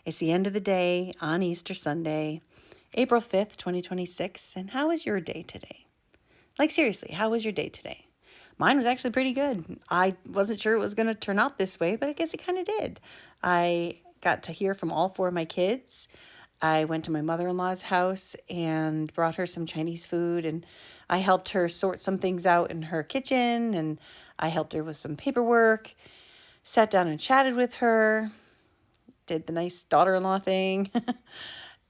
It's the end of the day on Easter Sunday, April 5th, 2026. And how was your day today? Like, seriously, how was your day today? Mine was actually pretty good. I wasn't sure it was going to turn out this way, but I guess it kind of did. I got to hear from all four of my kids. I went to my mother-in-law's house and brought her some Chinese food, and I helped her sort some things out in her kitchen, and I helped her with some paperwork, sat down and chatted with her, did the nice daughter-in-law thing.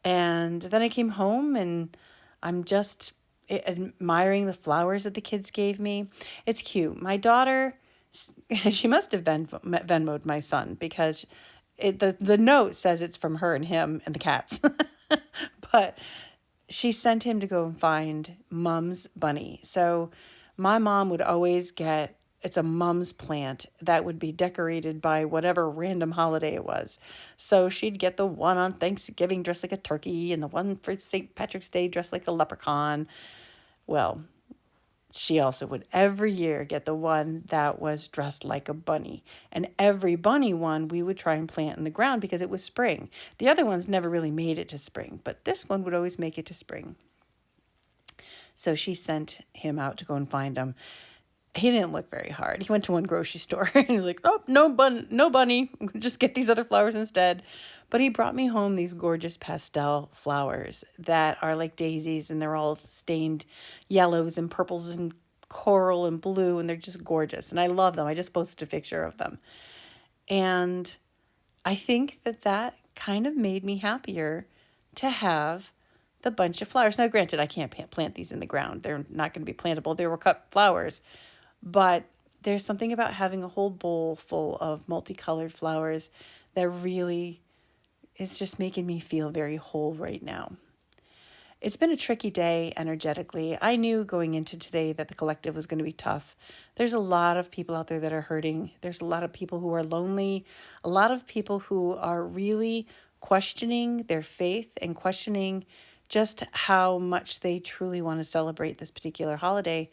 And then I came home and I'm just admiring the flowers that the kids gave me. It's cute. My daughter, she must have Venmoed my son because the note says it's from her and him and the cats. But she sent him to go and find Mum's bunny. So my mom would always get, it's a Mum's plant that would be decorated by whatever random holiday it was. So she'd get the one on Thanksgiving dressed like a turkey and the one for St. Patrick's Day dressed like a leprechaun. Well, she also would every year get the one that was dressed like a bunny. And every bunny one we would try and plant in the ground because it was spring. The other ones never really made it to spring, but this one would always make it to spring. So she sent him out to go and find them. He didn't look very hard. He went to one grocery store and he was like, "Oh, no bunny. Just get these other flowers instead." But he brought me home these gorgeous pastel flowers that are like daisies, and they're all stained yellows and purples and coral and blue, and they're just gorgeous. And I love them. I just posted a picture of them. And I think that kind of made me happier to have the bunch of flowers. Now, granted, I can't plant these in the ground. They're not going to be plantable. They were cut flowers. But there's something about having a whole bowl full of multicolored flowers that really is just making me feel very whole right now. It's been a tricky day energetically. I knew going into today that the collective was going to be tough. There's a lot of people out there that are hurting. There's a lot of people who are lonely, a lot of people who are really questioning their faith and questioning just how much they truly want to celebrate this particular holiday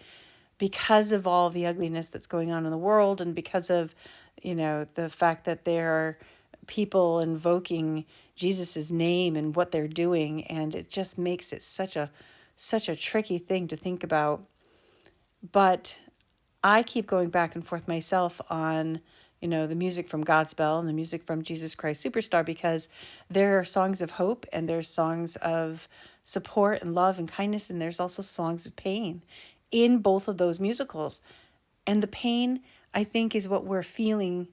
because of all the ugliness that's going on in the world, and because of, the fact that there are people invoking Jesus's name and what they're doing, and it just makes it such a tricky thing to think about. But I keep going back and forth myself on, the music from Godspell and the music from Jesus Christ Superstar, because there are songs of hope and there's songs of support and love and kindness, and there's also songs of pain in both of those musicals. And the pain, I think, is what we're feeling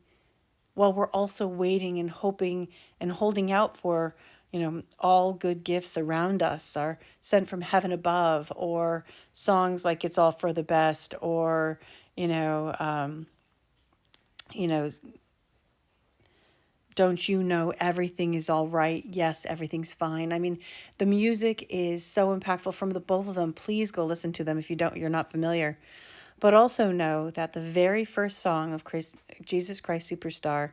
while we're also waiting and hoping and holding out for, all good gifts around us are sent from heaven above, or songs like It's All for the Best, or, you know, don't you know everything is all right? Yes, everything's fine. I mean, the music is so impactful from the both of them. Please go listen to them if you're not familiar. But also know that the very first song of Jesus Christ Superstar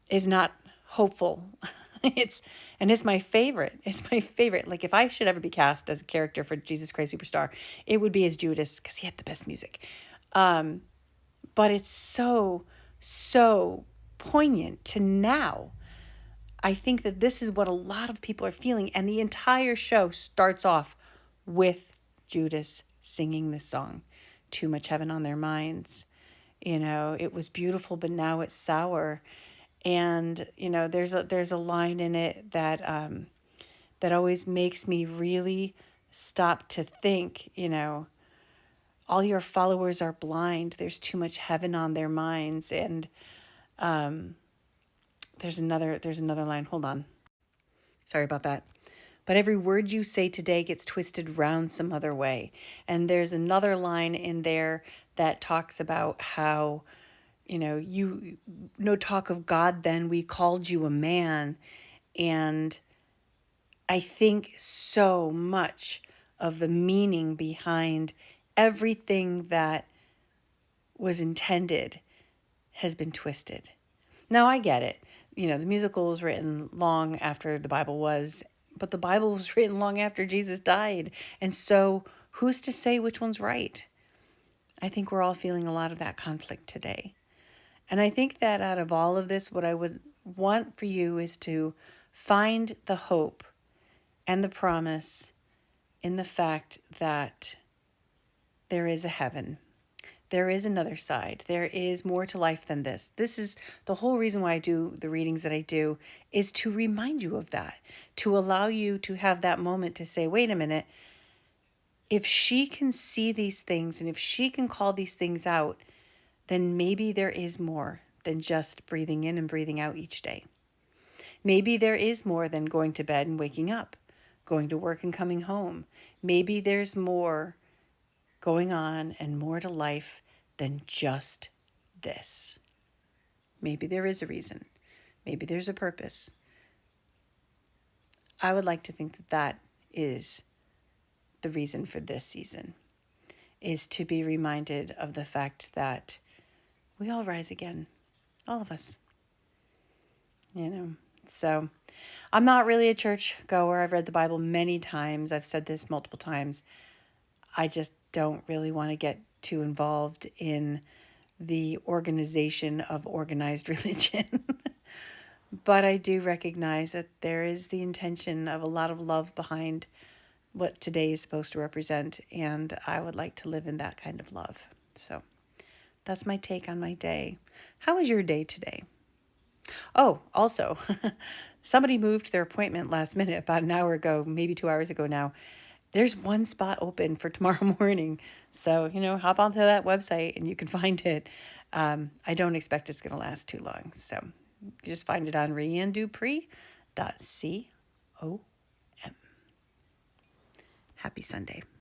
is not hopeful. It's my favorite. It's my favorite. Like, if I should ever be cast as a character for Jesus Christ Superstar, it would be as Judas because he had the best music. But it's so poignant to now. I think that this is what a lot of people are feeling, and the entire show starts off with Judas singing this song, Too Much Heaven on Their Minds. It was beautiful, but now it's sour. And there's a line in it that that always makes me really stop to think. All your followers are blind. There's too much heaven on their minds. And there's another line. Hold on. Sorry about that. But every word you say today gets twisted round some other way. And there's another line in there that talks about how, you no talk of God then, we called you a man. And I think so much of the meaning behind everything that was intended has been twisted. Now, I get it. The musical was written long after the Bible was, but the Bible was written long after Jesus died. And so who's to say which one's right? I think we're all feeling a lot of that conflict today. And I think that out of all of this, what I would want for you is to Find the hope and the promise in the fact that there is a heaven. There is another side. There is more to life than this. This is the whole reason why I do the readings that I do, is to remind you of that, to allow you to have that moment to say, wait a minute, if she can see these things and if she can call these things out, then maybe there is more than just breathing in and breathing out each day. Maybe there is more than going to bed and waking up, going to work and coming home. Maybe there's more going on and more to life than just this. Maybe there is a reason. Maybe there's a purpose. I would like to think that that is the reason for this season, is to be reminded of the fact that we all rise again, all of us, So I'm not really a church goer. I've read the Bible many times. I've said this multiple times. I just don't really want to get too involved in the organization of organized religion. But I do recognize that there is the intention of a lot of love behind what today is supposed to represent, and I would like to live in that kind of love. So that's my take on my day. How was your day today? Oh, also, somebody moved their appointment last minute about an hour ago, maybe 2 hours ago now. There's one spot open for tomorrow morning. So, hop onto that website and you can find it. I don't expect it's going to last too long. So you just find it on ReanneDupree.com. Happy Sunday.